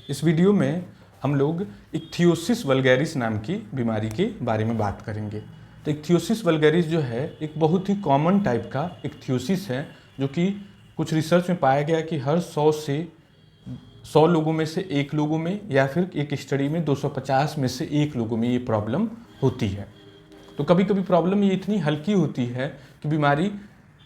इस वीडियो में हम लोग इक्थियोसिस वल्गैरिस नाम की बीमारी के बारे में बात करेंगे। तो इक्थियोसिस वल्गैरिस जो है एक बहुत ही कॉमन टाइप का इक्थियोसिस है, जो कि कुछ रिसर्च में पाया गया कि हर 100 लोगों में से एक लोगों में, या फिर एक स्टडी में 250 में से एक लोगों में ये प्रॉब्लम होती है। तो कभी कभी प्रॉब्लम ये इतनी हल्की होती है कि बीमारी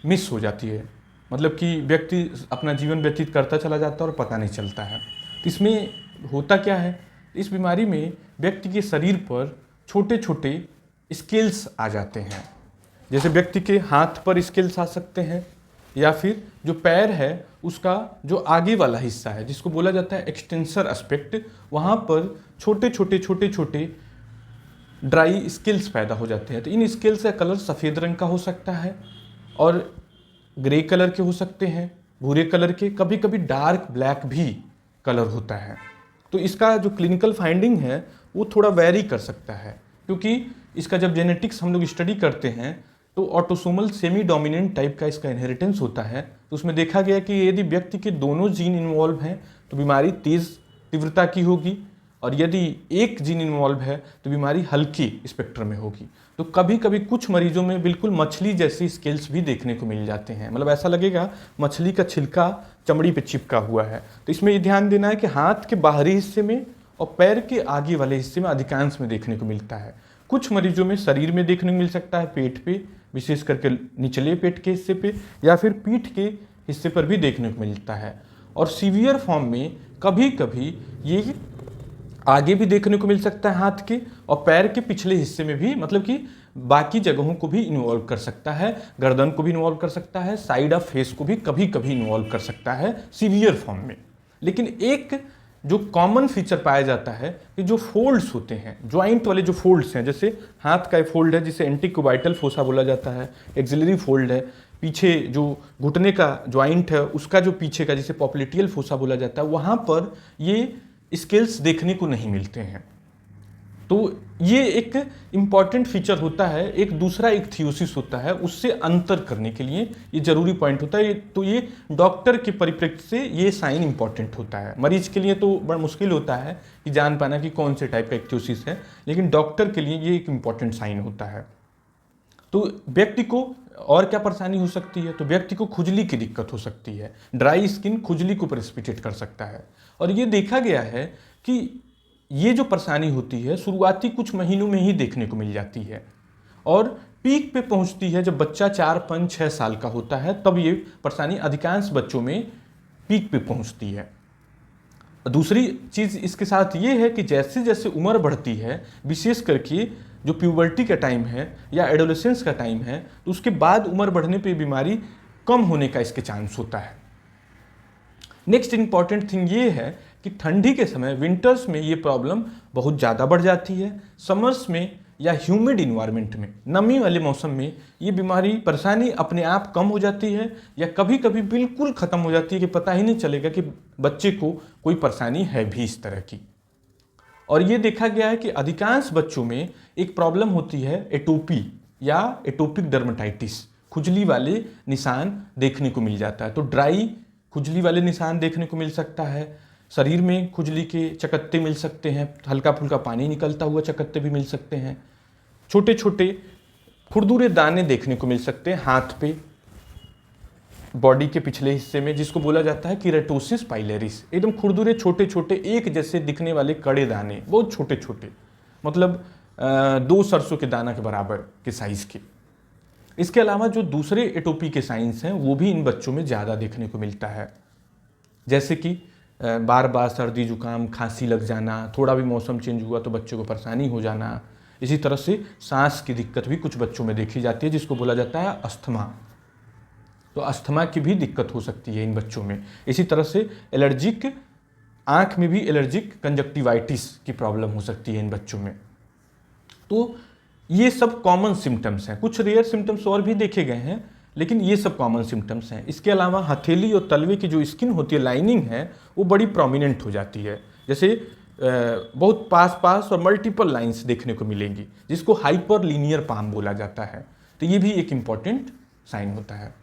मिस हो जाती है, मतलब कि व्यक्ति अपना जीवन व्यतीत करता चला जाता है और पता नहीं चलता है। तो इसमें होता क्या है, इस बीमारी में व्यक्ति के शरीर पर छोटे छोटे स्केल्स आ जाते हैं। जैसे व्यक्ति के हाथ पर स्केल्स आ सकते हैं, या फिर जो पैर है उसका जो आगे वाला हिस्सा है जिसको बोला जाता है एक्सटेंसर एस्पेक्ट, वहाँ पर छोटे छोटे ड्राई स्केल्स पैदा हो जाते हैं। तो इन स्केल्स का कलर सफ़ेद रंग का हो सकता है और ग्रे कलर के हो सकते हैं, भूरे कलर के, कभी कभी डार्क ब्लैक भी कलर होता है। तो इसका जो क्लिनिकल फाइंडिंग है वो थोड़ा वेरी कर सकता है, क्योंकि इसका जब जेनेटिक्स हम लोग स्टडी करते हैं तो ऑटोसोमल सेमी डोमिनेंट टाइप का इसका इनहेरिटेंस होता है। तो उसमें देखा गया कि यदि व्यक्ति के दोनों जीन इन्वॉल्व हैं तो बीमारी तेज़ तीव्रता की होगी, और यदि एक जीन इन्वॉल्व है तो बीमारी हल्की स्पेक्ट्रम में होगी। तो कभी कभी कुछ मरीजों में बिल्कुल मछली जैसी स्केल्स भी देखने को मिल जाते हैं, मतलब ऐसा लगेगा मछली का छिलका चमड़ी पे चिपका हुआ है। तो इसमें ये ध्यान देना है कि हाथ के बाहरी हिस्से में और पैर के आगे वाले हिस्से में अधिकांश में देखने को मिलता है। कुछ मरीजों में शरीर में देखने को मिल सकता है, पेट पे, विशेष करके निचले पेट के हिस्से पे, या फिर पीठ के हिस्से पर भी देखने को मिलता है। और सीवियर फॉर्म में कभी कभी ये आगे भी देखने को मिल सकता है हाथ के, और पैर के पिछले हिस्से में भी, मतलब कि बाकी जगहों को भी इन्वॉल्व कर सकता है, गर्दन को भी इन्वॉल्व कर सकता है, साइड ऑफ फेस को भी कभी कभी इन्वॉल्व कर सकता है सीवियर फॉर्म में। लेकिन एक जो कॉमन फीचर पाया जाता है कि जो फोल्ड्स होते हैं, ज्वाइंट वाले जो फोल्ड्स हैं, जैसे हाथ का फोल्ड है जिसे एंटीक्युबाइटल फोसा बोला जाता है, एक्सिलरी फोल्ड है, पीछे जो घुटने का ज्वाइंट है उसका जो पीछे का जिसे पॉप्लिटियल फोसा बोला जाता है, वहाँ पर ये स्केल्स देखने को नहीं मिलते हैं। तो ये एक इम्पॉर्टेंट फीचर होता है। एक दूसरा इक्थियोसिस होता है, उससे अंतर करने के लिए ये जरूरी पॉइंट होता है। तो ये डॉक्टर के परिप्रेक्ष्य से ये साइन इम्पॉर्टेंट होता है। मरीज के लिए तो बड़ा मुश्किल होता है कि जान पाना कि कौन से टाइप का इक्थियोसिस है, लेकिन डॉक्टर के लिए ये एक इम्पॉर्टेंट साइन होता है। तो व्यक्ति को और क्या परेशानी हो सकती है, तो व्यक्ति को खुजली की दिक्कत हो सकती है। ड्राई स्किन खुजली को प्रेसिपिटेट कर सकता है, और ये देखा गया है कि ये जो परेशानी होती है शुरुआती कुछ महीनों में ही देखने को मिल जाती है, और पीक पे पहुंचती है जब बच्चा 4, 5, 6 साल का होता है, तब ये परेशानी अधिकांश बच्चों में पीक पे पहुंचती है। दूसरी चीज़ इसके साथ ये है कि जैसे जैसे उम्र बढ़ती है, विशेष करके जो प्यूबर्टी का टाइम है या एडोलेसेंस का टाइम है, तो उसके बाद उम्र बढ़ने पे बीमारी कम होने का इसके चांस होता है। नेक्स्ट इंपॉर्टेंट थिंग ये है कि ठंडी के समय, विंटर्स में ये प्रॉब्लम बहुत ज़्यादा बढ़ जाती है। समर्स में या ह्यूमिड इन्वायरमेंट में, नमी वाले मौसम में, ये बीमारी परेशानी अपने आप कम हो जाती है, या कभी कभी बिल्कुल ख़त्म हो जाती है कि पता ही नहीं चलेगा कि बच्चे को कोई परेशानी है भी इस तरह की। और ये देखा गया है कि अधिकांश बच्चों में एक प्रॉब्लम होती है एटोपी या एटोपिक डर्मेटाइटिस, खुजली वाले निशान देखने को मिल जाता है। तो ड्राई खुजली वाले निशान देखने को मिल सकता है, शरीर में खुजली के चकत्ते मिल सकते हैं, हल्का फुल्का पानी निकलता हुआ चकत्ते भी मिल सकते हैं, छोटे छोटे खुरदुरे दाने देखने को मिल सकते हैं हाथ पे, बॉडी के पिछले हिस्से में, जिसको बोला जाता है कीरेटोसिस पाइलेरिस। एकदम खुरदुरे छोटे छोटे एक जैसे दिखने वाले कड़े दाने, बहुत छोटे छोटे, मतलब 2 सरसों के दाना के बराबर के साइज़ के। इसके अलावा जो दूसरे एटोपी के साइंस हैं वो भी इन बच्चों में ज़्यादा देखने को मिलता है, जैसे कि बार बार सर्दी जुकाम खांसी लग जाना, थोड़ा भी मौसम चेंज हुआ तो बच्चों को परेशानी हो जाना। इसी तरह से सांस की दिक्कत भी कुछ बच्चों में देखी जाती है, जिसको बोला जाता है अस्थमा। तो अस्थमा की भी दिक्कत हो सकती है इन बच्चों में। इसी तरह से एलर्जिक, आँख में भी एलर्जिक कंजक्टिवाइटिस की प्रॉब्लम हो सकती है इन बच्चों में। तो ये सब कॉमन सिम्टम्स हैं। कुछ रेयर सिम्टम्स और भी देखे गए हैं, लेकिन ये सब कॉमन सिम्टम्स हैं। इसके अलावा हथेली और तलवे की जो स्किन होती है, लाइनिंग है, वो बड़ी प्रोमिनेंट हो जाती है। जैसे बहुत पास पास और मल्टीपल लाइंस देखने को मिलेंगी, जिसको हाइपर लीनियर पाम बोला जाता है। तो ये भी एक इम्पॉर्टेंट साइन होता है।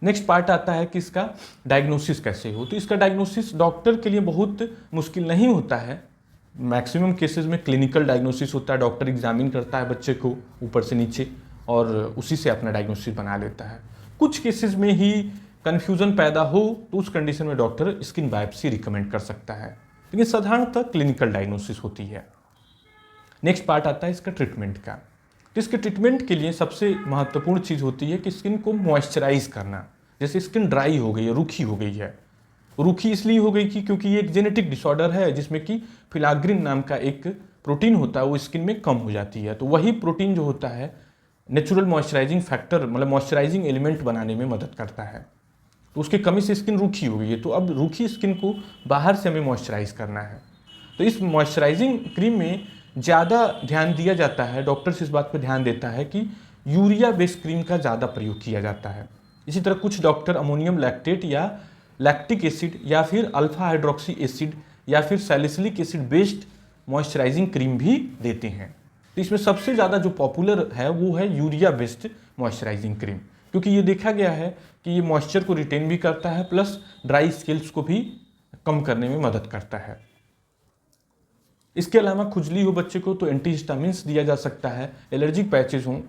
नेक्स्ट पार्ट आता है कि इसका डायग्नोसिस कैसे हो। तो इसका डायग्नोसिस डॉक्टर के लिए बहुत मुश्किल नहीं होता है। मैक्सिमम केसेस में क्लिनिकल डायग्नोसिस होता है, डॉक्टर एग्जामिन करता है बच्चे को ऊपर से नीचे और उसी से अपना डायग्नोसिस बना लेता है। कुछ केसेस में ही कन्फ्यूज़न पैदा हो तो उस कंडीशन में डॉक्टर स्किन बायोप्सी रिकमेंड कर सकता है, लेकिन साधारणतः क्लिनिकल डायग्नोसिस होती है। नेक्स्ट पार्ट आता है इसका ट्रीटमेंट का। तो इसके ट्रीटमेंट के लिए सबसे महत्वपूर्ण चीज़ होती है कि स्किन को मॉइस्चराइज करना। जैसे स्किन ड्राई हो गई है, रूखी हो गई है, रूखी इसलिए हो गई कि क्योंकि ये एक जेनेटिक डिसऑर्डर है जिसमें कि फिलाग्रिन नाम का एक प्रोटीन होता है, वो स्किन में कम हो जाती है। तो वही प्रोटीन जो होता है नेचुरल मॉइस्चराइजिंग फैक्टर, मतलब मॉइस्चराइजिंग एलिमेंट बनाने में मदद करता है। तो उसकी कमी से स्किन रूखी हो गई है, तो अब रूखी स्किन को बाहर से हमें मॉइस्चराइज करना है। तो इस मॉइस्चराइजिंग क्रीम में ज़्यादा ध्यान दिया जाता है, डॉक्टर्स इस बात पर ध्यान देता है कि यूरिया बेस्ड क्रीम का ज़्यादा प्रयोग किया जाता है। इसी तरह कुछ डॉक्टर अमोनियम लैक्टेट या लैक्टिक एसिड या फिर अल्फा हाइड्रोक्सी एसिड या फिर salicylic acid based moisturising cream भी देते हैं। तो इसमें सबसे ज़्यादा जो पॉपुलर है वो है यूरिया बेस्ड मॉइस्चराइजिंग क्रीम, क्योंकि ये देखा गया है कि ये मॉइस्चर को रिटेन भी करता है प्लस ड्राई स्किल्स को भी कम करने में मदद करता है। इसके अलावा खुजली हो बच्चे को तो एंटीहिस्टामिन्स दिया जा सकता है, एलर्जिक पैचेस हों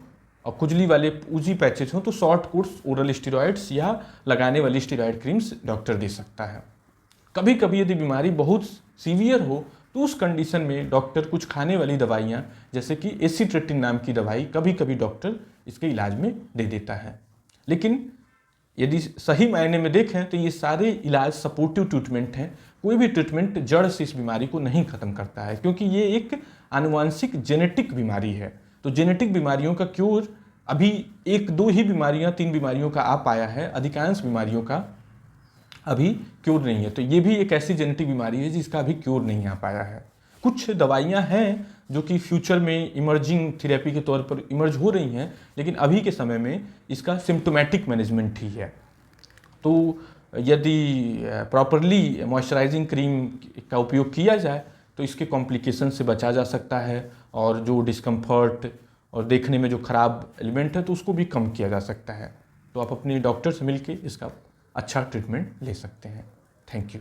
और खुजली वाले पूजी पैचेस हों तो शॉर्ट कोर्स ओरल स्टेरॉइड्स या लगाने वाली स्टेरॉइड क्रीम्स डॉक्टर दे सकता है। कभी कभी यदि बीमारी बहुत सीवियर हो तो उस कंडीशन में डॉक्टर कुछ खाने वाली दवाइयाँ जैसे कि एसिट्रेटिन नाम की दवाई कभी कभी डॉक्टर इसके इलाज में दे देता है। लेकिन यदि सही मायने में देखें तो ये सारे इलाज सपोर्टिव ट्रीटमेंट हैं। कोई भी ट्रीटमेंट जड़ से इस बीमारी को नहीं खत्म करता है, क्योंकि ये एक आनुवांशिक जेनेटिक बीमारी है। तो जेनेटिक बीमारियों का क्योर अभी 1-2 ही बीमारियां 3 बीमारियों का आ पाया है, अधिकांश बीमारियों का अभी क्योर नहीं है। तो ये भी एक ऐसी जेनेटिक बीमारी है जिसका अभी क्योर नहीं आ पाया है। कुछ दवाइयां हैं जो कि फ्यूचर में इमर्जिंग थेरेपी के तौर पर इमर्ज हो रही हैं, लेकिन अभी के समय में इसका सिम्टोमेटिक मैनेजमेंट ही है। तो यदि प्रॉपरली मॉइस्चराइजिंग क्रीम का उपयोग किया जाए तो इसके कॉम्प्लिकेशन से बचा जा सकता है, और जो डिस्कम्फर्ट और देखने में जो ख़राब एलिमेंट है तो उसको भी कम किया जा सकता है। तो आप अपने डॉक्टर से मिलके इसका अच्छा ट्रीटमेंट ले सकते हैं। Thank you.